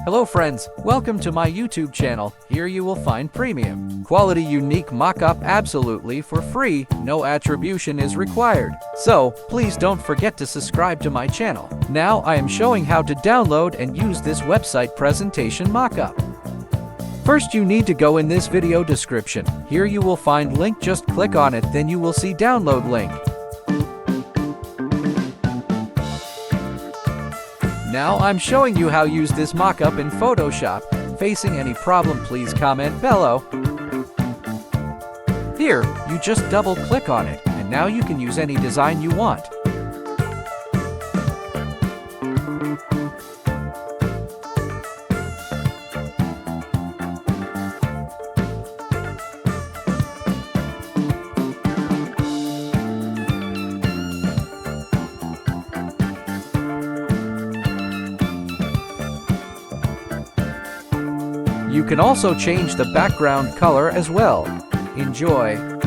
Hello friends, welcome to my YouTube channel. Here you will find premium, quality unique mock-up absolutely for free, no attribution is required. So, please don't forget to subscribe to my channel. Now I am showing how to download and use this website presentation mock-up. First you need to go in this video description. Here you will find link, just click on it, then you will see download link. Now I'm showing you how to use this mock-up in Photoshop. Facing any problem, please comment below. Here, you just double click on it, and now you can use any design you want. You can also change the background color as well. Enjoy!